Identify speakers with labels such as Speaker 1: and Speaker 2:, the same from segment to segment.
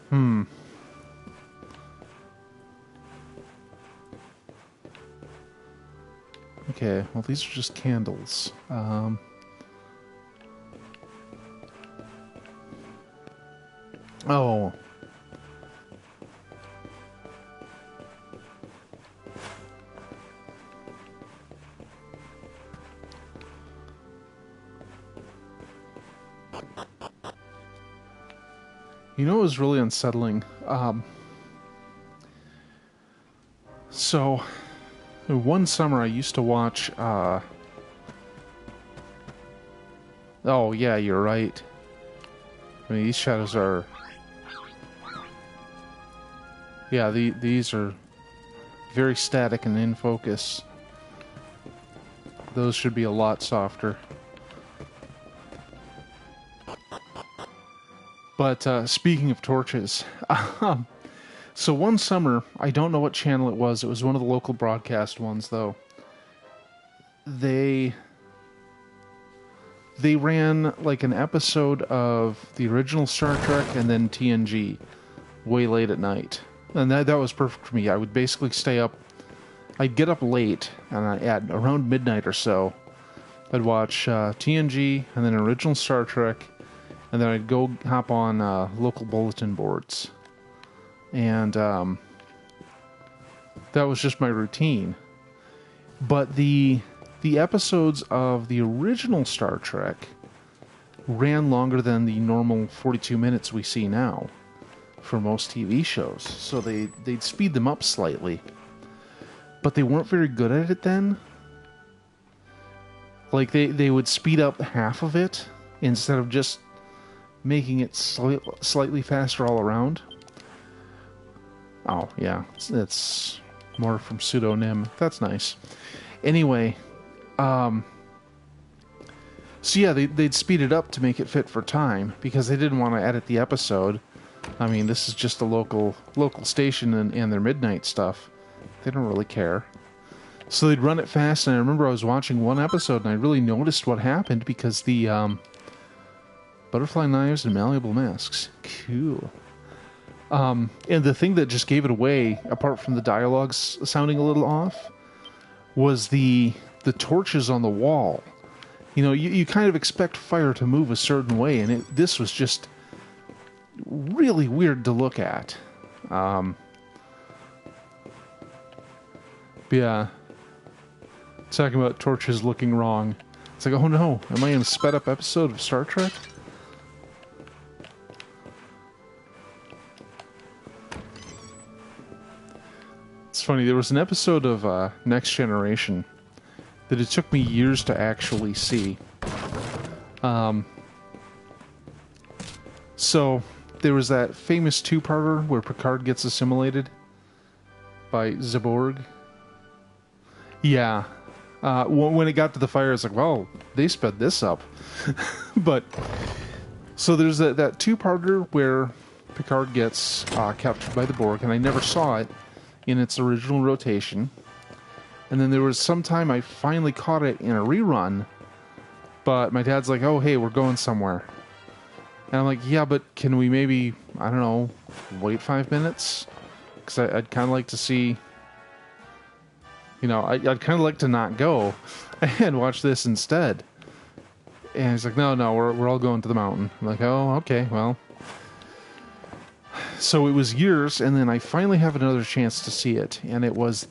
Speaker 1: Hmm. Okay, well, these are just candles. Oh. You know what was really unsettling? So, one summer I used to watch, oh, yeah, you're right. I mean, these shadows are... Yeah, these are very static and in focus. Those should be a lot softer. But speaking of torches, so one summer, I don't know what channel it was. It was one of the local broadcast ones, though. They ran like an episode of the original Star Trek and then TNG way late at night. And that was perfect for me. I would basically stay up. I'd get up late, and at around midnight or so, I'd watch TNG and then original Star Trek, and then I'd go hop on local bulletin boards. And that was just my routine. But the episodes of the original Star Trek ran longer than the normal 42 minutes we see now for most TV shows. So they'd speed them up slightly. But they weren't very good at it then. Like, they would speed up half of it instead of just making it slightly faster all around. Oh, yeah. It's more from pseudonym. That's nice. Anyway, so yeah, they'd speed it up to make it fit for time because they didn't want to edit the episode. I mean, this is just a local station and their midnight stuff. They don't really care. So they'd run it fast, and I remember I was watching one episode, and I really noticed what happened because the butterfly knives and malleable masks. Cool. And the thing that just gave it away, apart from the dialogues sounding a little off, was the torches on the wall. You know, you kind of expect fire to move a certain way, and this was just really weird to look at. Yeah. Talking about torches looking wrong. It's like, oh no, am I in a sped up episode of Star Trek? It's funny, there was an episode of Next Generation that it took me years to actually see. So, there was that famous two-parter where Picard gets assimilated by Zaborg. Yeah. When it got to the fire, it's like, well, they sped this up. But, so there's that two-parter where Picard gets captured by the Borg, and I never saw it in its original rotation. And then there was some time I finally caught it in a rerun, but my dad's like, oh, hey, we're going somewhere. And I'm like, yeah, but can we maybe, I don't know, wait 5 minutes? Because I'd kind of like to see, you know, I'd kind of like to not go and watch this instead. And he's like, no, we're all going to the mountain. I'm like, oh, okay, well. So it was years, and then I finally have another chance to see it. And it was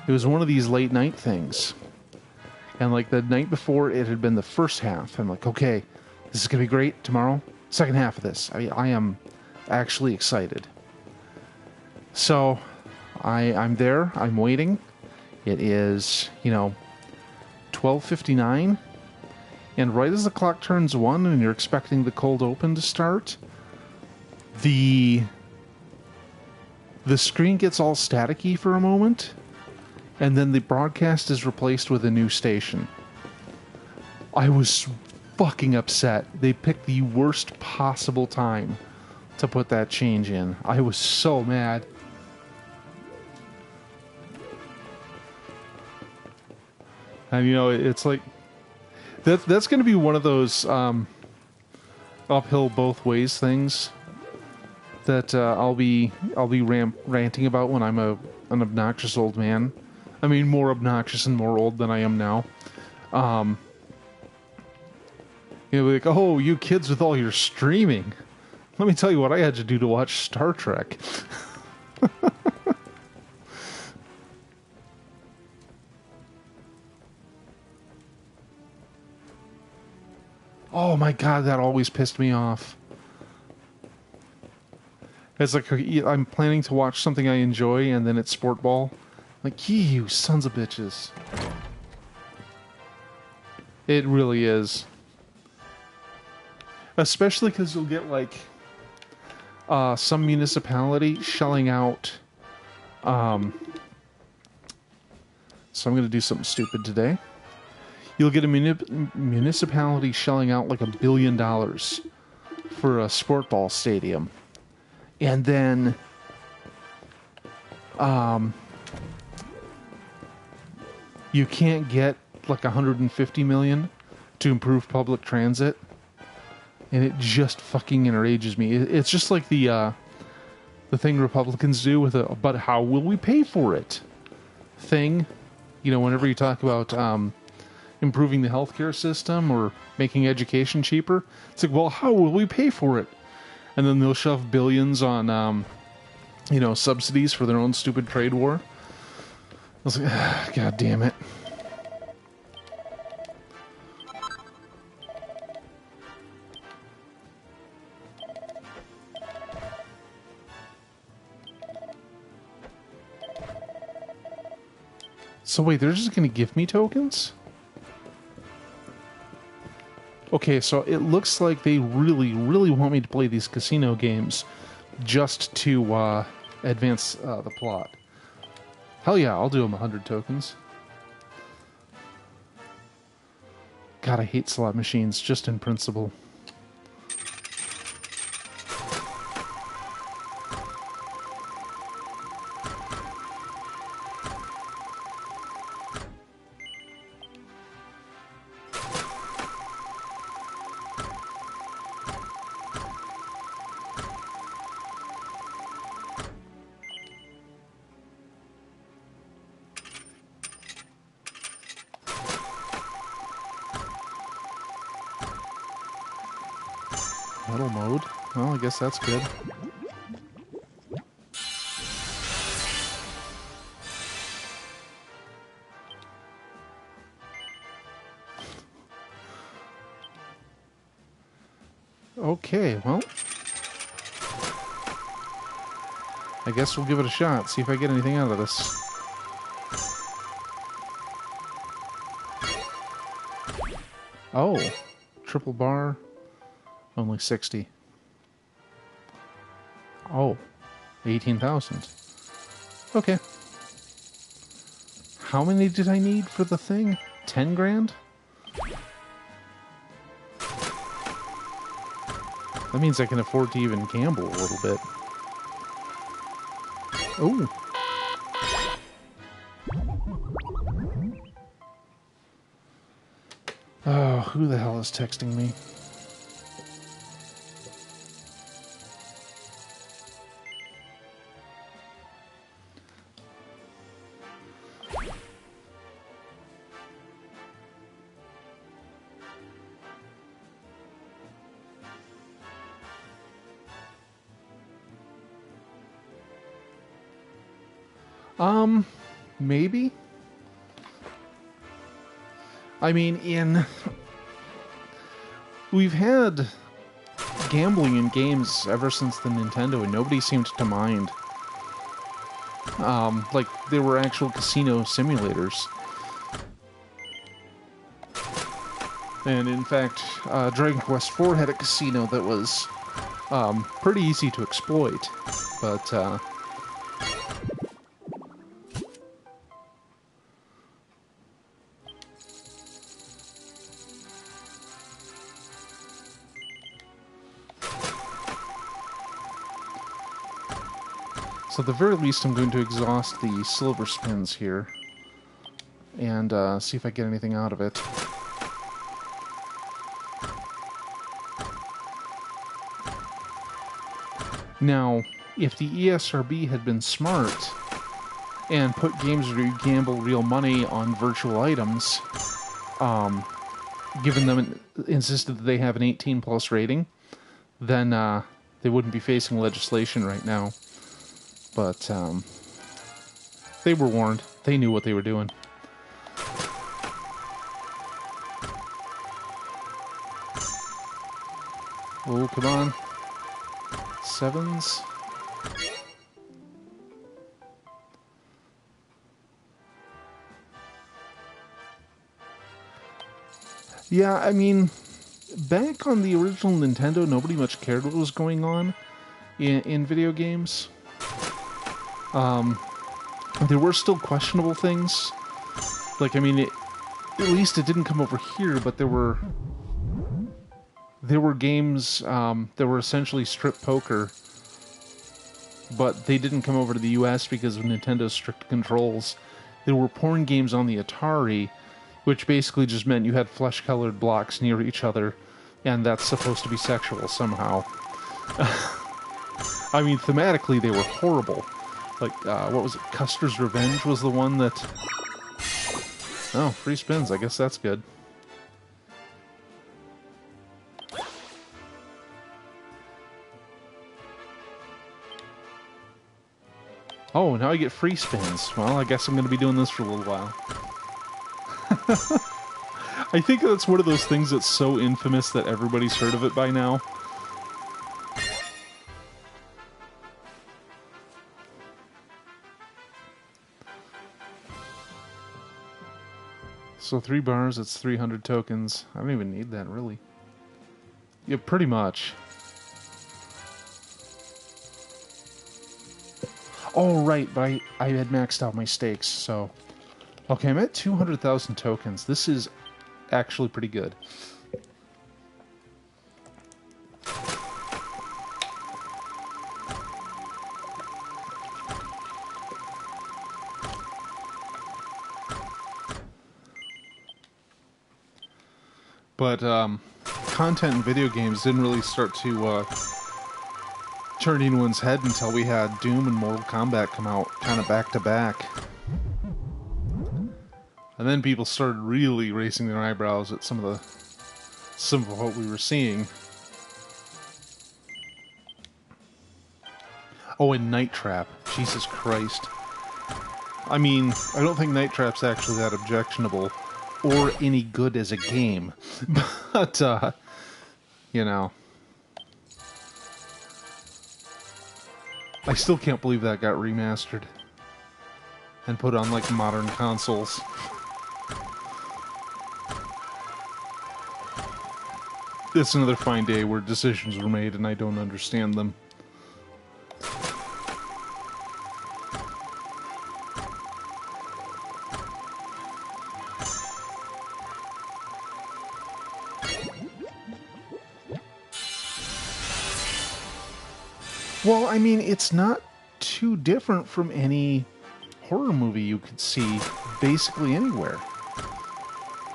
Speaker 1: one of these late night things. And like the night before, it had been the first half. I'm like, okay, this is going to be great tomorrow. Second half of this. I am actually excited. So I'm there. I'm waiting. It is, 12:59. And right as the clock turns 1 and you're expecting the cold open to start, the screen gets all staticky for a moment, and then the broadcast is replaced with a new station. I was fucking upset. They picked the worst possible time to put that change in. I was so mad. And it's like that's going to be one of those uphill both ways things that I'll be ranting about when I'm an obnoxious old man. I mean, more obnoxious and more old than I am now. You know, like, oh, you kids with all your streaming. Let me tell you what I had to do to watch Star Trek. Oh my god, that always pissed me off. It's like I'm planning to watch something I enjoy, and then it's sport ball. Like, you sons of bitches. It really is. Especially because you'll get, like, some municipality shelling out... So I'm going to do something stupid today. You'll get a municipality shelling out like $1 billion for a sport ball stadium. And then... you can't get like 150 million to improve public transit. And it just fucking enrages me. It's just like the thing Republicans do with but how will we pay for it thing. You know, whenever you talk about improving the healthcare system or making education cheaper, it's like, well, how will we pay for it? And then they'll shove billions on, you know, subsidies for their own stupid trade war. I was like, God damn it. So wait, they're just going to give me tokens? Okay, so it looks like they really, really want me to play these casino games just to advance the plot. Hell yeah, I'll do them 100 tokens. God, I hate slot machines, just in principle. Metal mode. Well, I guess that's good. Okay, well, I guess we'll give it a shot, see if I get anything out of this. Oh, triple bar, only 60. Oh, 18,000. Okay. How many did I need for the thing? 10 grand? That means I can afford to even gamble a little bit. Oh. Oh, who the hell is texting me? Maybe? I mean, we've had gambling in games ever since the Nintendo, and nobody seemed to mind. Like, there were actual casino simulators. And in fact, Dragon Quest IV had a casino that was pretty easy to exploit, but so at the very least I'm going to exhaust the silver spins here and see if I get anything out of it. Now, if the ESRB had been smart and put games where you gamble real money on virtual items, given them insisted that they have an 18 plus rating, then they wouldn't be facing legislation right now. But they were warned. They knew what they were doing. Oh, come on. Sevens. Yeah, I mean, back on the original Nintendo, nobody much cared what was going on in video games. There were still questionable things. Like, I mean, at least it didn't come over here, but there were games that were essentially strip poker, but they didn't come over to the US because of Nintendo's strict controls. There were porn games on the Atari, which basically just meant you had flesh-colored blocks near each other, and that's supposed to be sexual somehow. I mean, thematically, they were horrible. Like, what was it? Custer's Revenge was the one that... Oh, free spins. I guess that's good. Oh, now I get free spins. Well, I guess I'm going to be doing this for a little while. I think that's one of those things that's so infamous that everybody's heard of it by now. So 3 bars, it's 300 tokens. I don't even need that, really. Yeah, pretty much. Oh, right, but I had maxed out my stakes, so... Okay, I'm at 200,000 tokens. This is actually pretty good. But, content in video games didn't really start to, turn anyone's head until we had Doom and Mortal Kombat come out kind of back to back. And then people started really raising their eyebrows at some of what we were seeing. Oh, and Night Trap. Jesus Christ. I mean, I don't think Night Trap's actually that objectionable or any good as a game. But, you know. I still can't believe that got remastered and put on, like, modern consoles. It's another fine day where decisions were made and I don't understand them. Well, I mean, it's not too different from any horror movie you could see basically anywhere.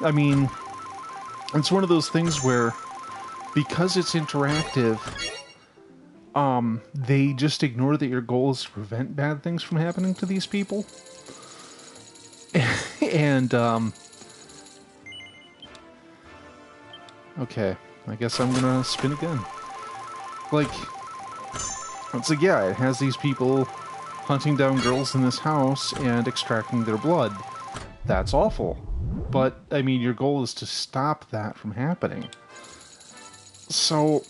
Speaker 1: I mean, it's one of those things where, because it's interactive, they just ignore that your goal is to prevent bad things from happening to these people. And, okay, I guess I'm gonna spin again. Like... It's like, yeah, it has these people hunting down girls in this house and extracting their blood. That's awful. But, I mean, your goal is to stop that from happening. So,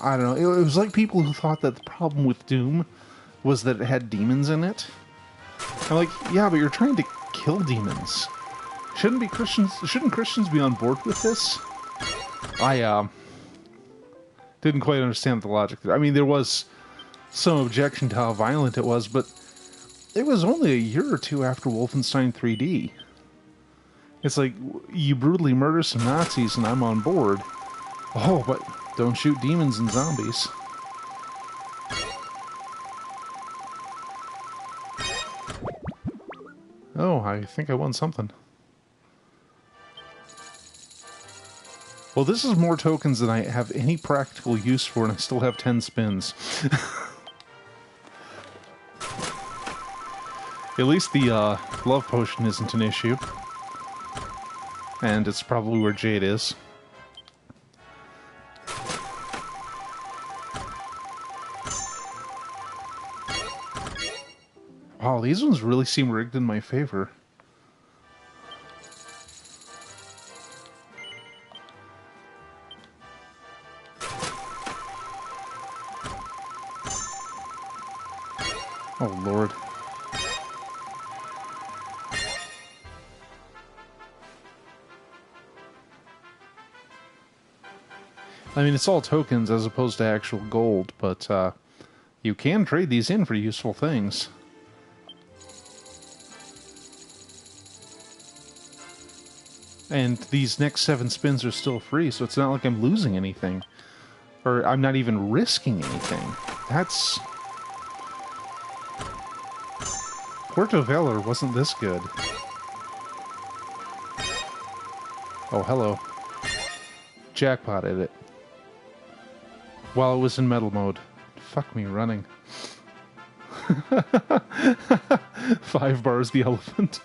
Speaker 1: I don't know. It was like people who thought that the problem with Doom was that it had demons in it. I'm like, yeah, but you're trying to kill demons. Shouldn't Christians be on board with this? Didn't quite understand the logic there. I mean, there was some objection to how violent it was, but it was only a year or two after Wolfenstein 3D. It's like, you brutally murder some Nazis and I'm on board. Oh, but don't shoot demons and zombies. Oh, I think I won something. Well, this is more tokens than I have any practical use for, and I still have 10 spins. At least the love potion isn't an issue. And it's probably where Jade is. Wow, these ones really seem rigged in my favor. Oh, Lord. I mean, it's all tokens as opposed to actual gold, but you can trade these in for useful things. And these next 7 spins are still free, so it's not like I'm losing anything. Or I'm not even risking anything. That's... Puerto Valor wasn't this good. Oh, hello. Jackpotted it. While it was in metal mode. Fuck me running. 5 bars the elephant.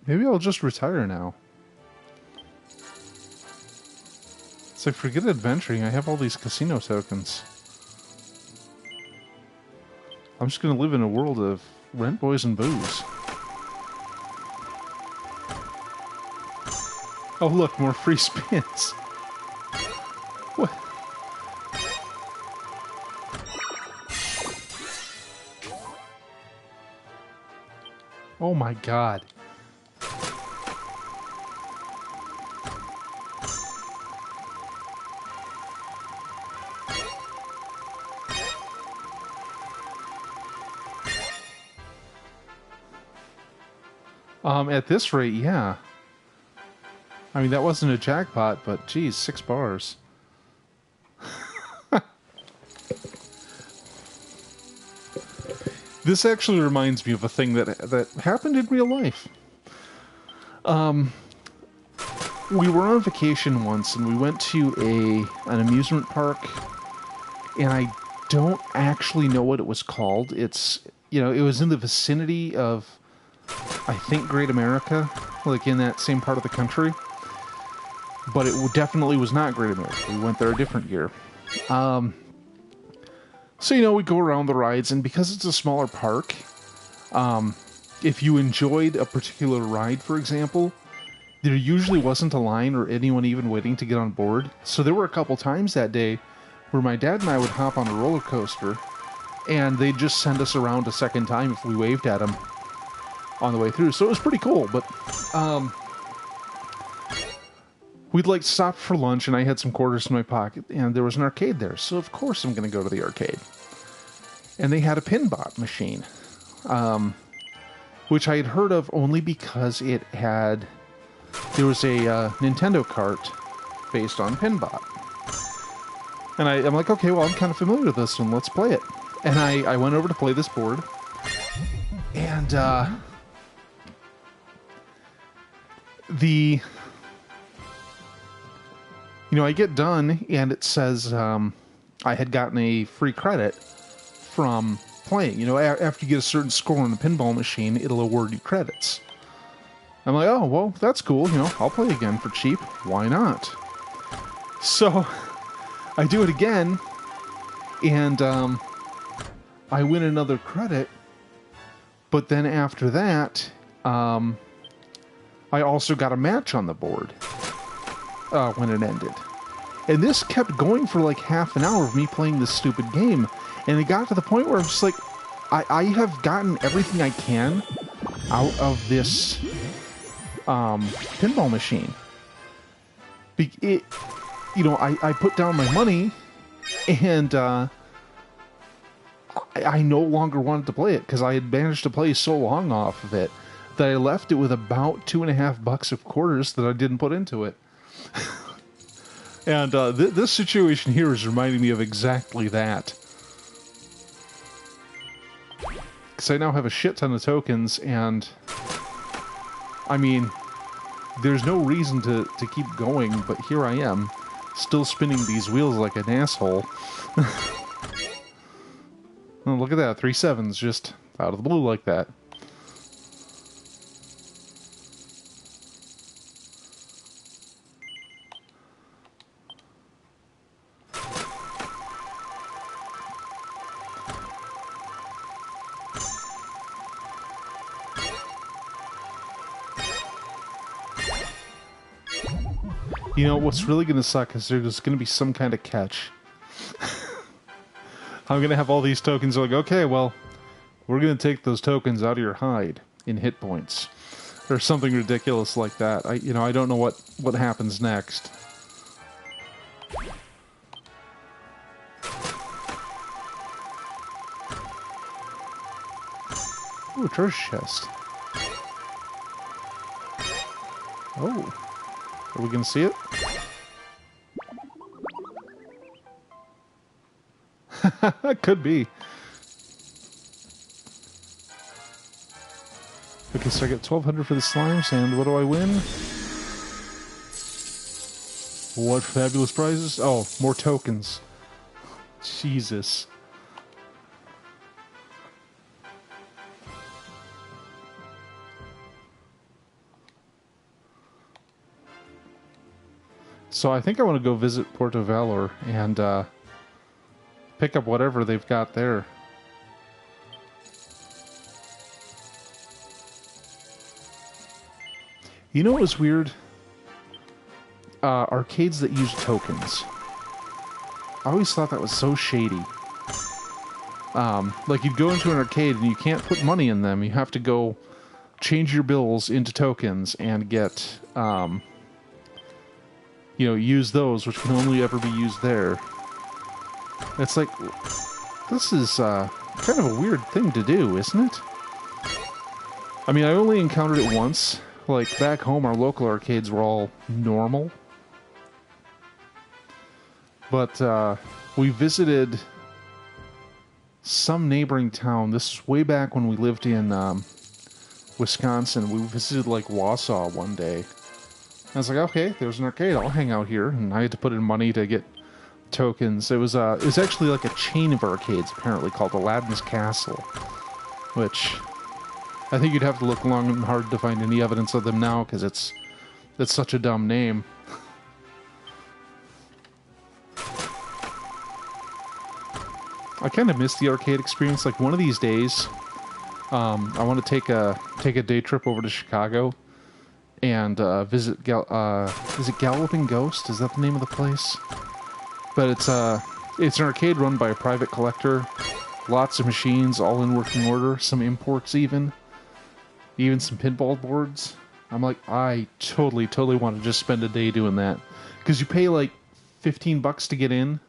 Speaker 1: Maybe I'll just retire now. It's like, forget adventuring, I have all these casino tokens. I'm just gonna live in a world of rent, boys, and booze. Oh look, more free spins. What? Oh my god. At this rate, yeah. I mean, that wasn't a jackpot, but geez, 6 bars. This actually reminds me of a thing that happened in real life. We were on vacation once, and we went to an amusement park, and I don't actually know what it was called. It's, you know, it was in the vicinity of, I think, Great America, like in that same part of the country. But it definitely was not Great America. We went there a different year. So, you know, we go around the rides, and because it's a smaller park, if you enjoyed a particular ride, for example, there usually wasn't a line or anyone even waiting to get on board. So there were a couple times that day where my dad and I would hop on a roller coaster, and they'd just send us around a second time if we waved at them on the way through. So it was pretty cool, but we'd like stopped for lunch, and I had some quarters in my pocket, and there was an arcade there. So of course I'm going to go to the arcade. And they had a Pinbot machine, which I had heard of only because it had... There was a Nintendo cart based on Pinbot. And I'm like, okay, well, I'm kind of familiar with this one. Let's play it. And I went over to play this board. And you know, I get done, and it says I had gotten a free credit from playing. You know, after you get a certain score on the pinball machine, it'll award you credits. I'm like, oh, well, that's cool. You know, I'll play again for cheap. Why not? So I do it again, and I win another credit. But then after that, I also got a match on the board when it ended. And this kept going for like half an hour of me playing this stupid game. And it got to the point where I'm just like, I have gotten everything I can out of this pinball machine. You know, I put down my money, and I no longer wanted to play it because I had managed to play so long off of it that I left it with about $2.50 of quarters that I didn't put into it. And this situation here is reminding me of exactly that. because I now have a shit ton of tokens, and I mean, there's no reason to keep going, but here I am, still spinning these wheels like an asshole. Oh, look at that, 3 sevens just out of the blue like that. You know, what's really going to suck is there's going to be some kind of catch. I'm going to have all these tokens like, okay, well, we're going to take those tokens out of your hide in hit points. Or something ridiculous like that. I don't know what happens next. Ooh, treasure chest. Oh. Are we going to see it? Could be. Okay, so I get 1,200 for the slimes, and what do I win? What fabulous prizes? Oh, more tokens. Jesus. So I think I want to go visit Porto Valor and pick up whatever they've got there. You know what was weird? Arcades that use tokens. I always thought that was so shady. Like, you'd go into an arcade and you can't put money in them. You have to go change your bills into tokens and get, use those, which can only ever be used there. It's like, this is kind of a weird thing to do, isn't it? I mean, I only encountered it once. Like, back home, our local arcades were all normal. But we visited some neighboring town. This is way back when we lived in Wisconsin. We visited, like, Wausau one day. I was like, okay, there's an arcade. I'll hang out here. And I had to put in money to get tokens. It was actually like a chain of arcades, apparently, called Aladdin's Castle. Which I think you'd have to look long and hard to find any evidence of them now, because it's such a dumb name. I kind of miss the arcade experience. Like, one of these days, I want to take a day trip over to Chicago and visit. Is it Galloping Ghost? Is that the name of the place? But it's an arcade run by a private collector. Lots of machines, all in working order. Some imports, even some pinball boards. I'm like, I totally want to just spend a day doing that, because you pay like $15 to get in,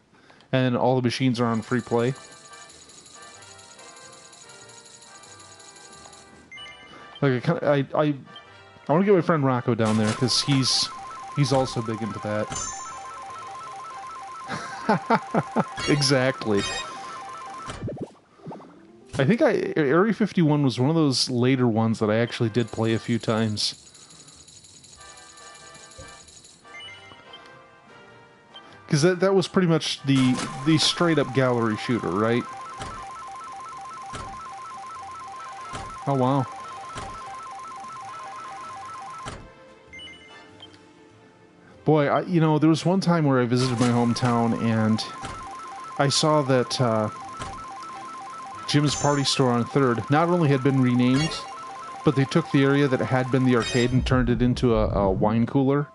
Speaker 1: and all the machines are on free play. Like, I want to get my friend Rocco down there, because he's also big into that. Exactly. I think Area 51 was one of those later ones that I actually did play a few times. Because that was pretty much the straight-up gallery shooter, right? Oh, wow. Boy, there was one time where I visited my hometown, and I saw that Jim's Party Store on 3rd not only had been renamed, but they took the area that had been the arcade and turned it into a wine cooler.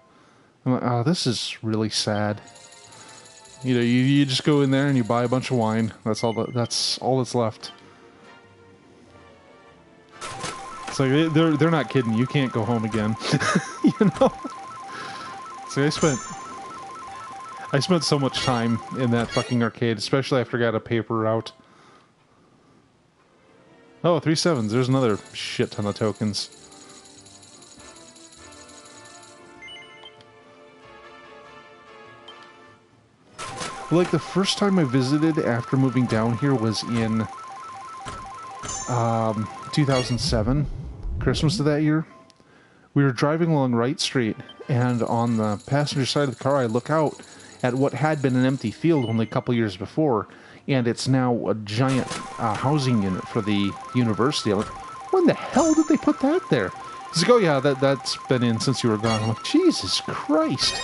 Speaker 1: I'm like, oh, this is really sad. You just go in there and you buy a bunch of wine. That's all that's left. It's like they're not kidding. You can't go home again. So I spent so much time in that fucking arcade, especially after I got a paper route. Oh, 3 sevens. There's another shit ton of tokens. Like, the first time I visited after moving down here was in 2007, Christmas of that year. We were driving along Wright Street, and on the passenger side of the car, I look out at what had been an empty field only a couple years before, and it's now a giant housing unit for the university. I'm like, when the hell did they put that there? He's like, oh yeah, that's been in since you were gone. I'm like, Jesus Christ.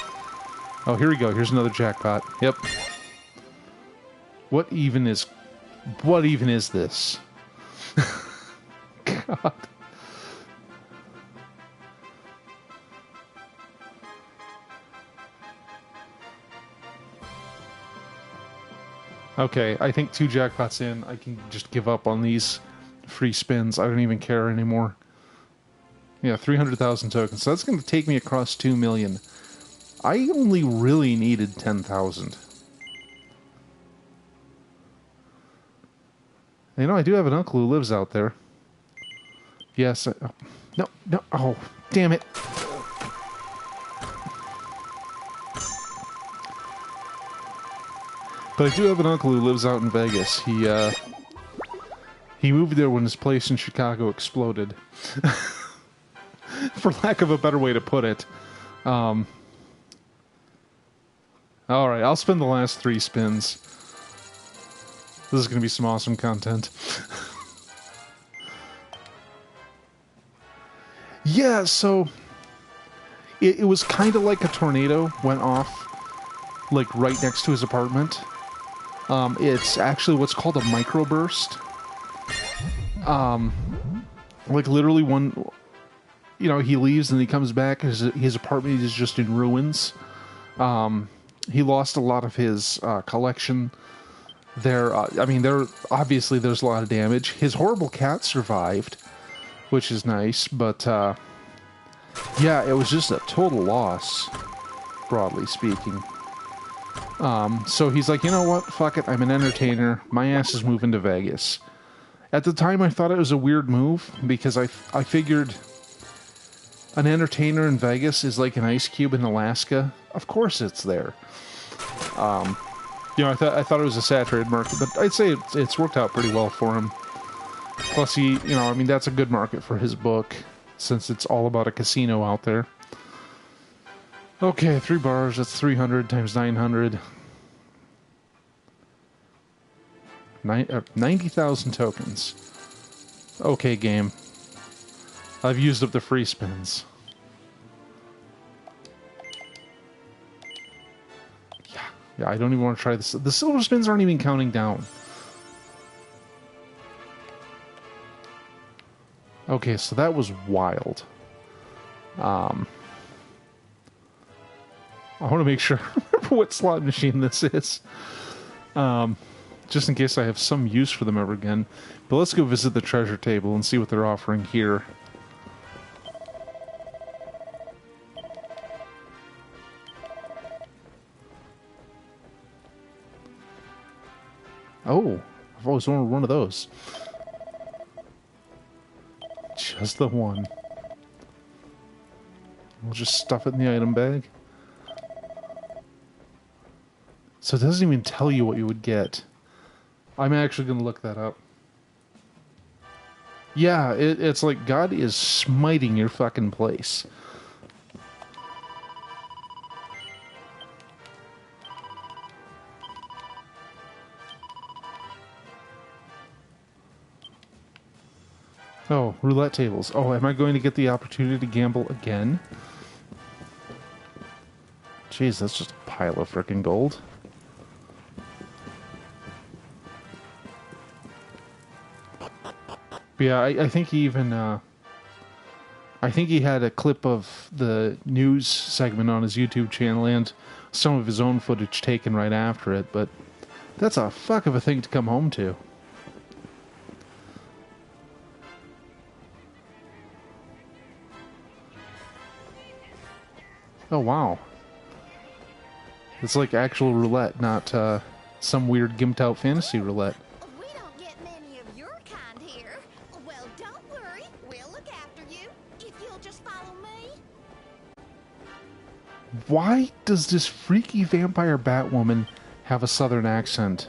Speaker 1: Oh, here we go. Here's another jackpot. Yep. What even is this? God. Okay, I think 2 jackpots in, I can just give up on these free spins. I don't even care anymore. Yeah, 300,000 tokens. So that's going to take me across 2 million. I only really needed 10,000. You know, I do have an uncle who lives out there. Yes. No. Oh, damn it. But I do have an uncle who lives out in Vegas. He moved there when his place in Chicago exploded. For lack of a better way to put it. Alright, I'll spend the last 3 spins. This is going to be some awesome content. Yeah, so... It was kind of like a tornado went off, like, right next to his apartment. It's actually what's called a microburst. Like, literally one... You know, he leaves and he comes back, his apartment is just in ruins. He lost a lot of his collection there. I mean, obviously there's a lot of damage. His horrible cat survived, which is nice, but yeah, it was just a total loss, broadly speaking. So he's like, you know what? Fuck it. I'm an entertainer. My ass is moving to Vegas. At the time, I thought it was a weird move because I figured an entertainer in Vegas is like an Ice Cube in Alaska. Of course it's there. You know, I thought it was a saturated market, but I'd say it's worked out pretty well for him. Plus, you know, I mean, that's a good market for his book, since it's all about a casino out there. Okay, 3 bars, that's 300 times 900. 90,000 tokens. Okay, game. I've used up the free spins. Yeah, I don't even want to try this. The silver spins aren't even counting down. Okay, so that was wild. I want to make sure I remember what slot machine this is. Just in case I have some use for them ever again. But let's go visit the treasure table and see what they're offering here. Oh, I've always wanted one of those. Just the one. We'll just stuff it in the item bag. So it doesn't even tell you what you would get. I'm actually going to look that up. Yeah, it's like God is smiting your fucking place. Oh, roulette tables. Oh, am I going to get the opportunity to gamble again? Jeez, that's just a pile of frickin' gold. But yeah, I think he even... I think he had a clip of the news segment on his YouTube channel and some of his own footage taken right after it, but that's a fuck of a thing to come home to. Oh, wow. It's like actual roulette, not some weird gimped out fantasy roulette.
Speaker 2: We don't get many of your kind here. Well, don't worry. We'll look after you if you'll just follow me.
Speaker 1: Why does this freaky vampire Batwoman have a southern accent?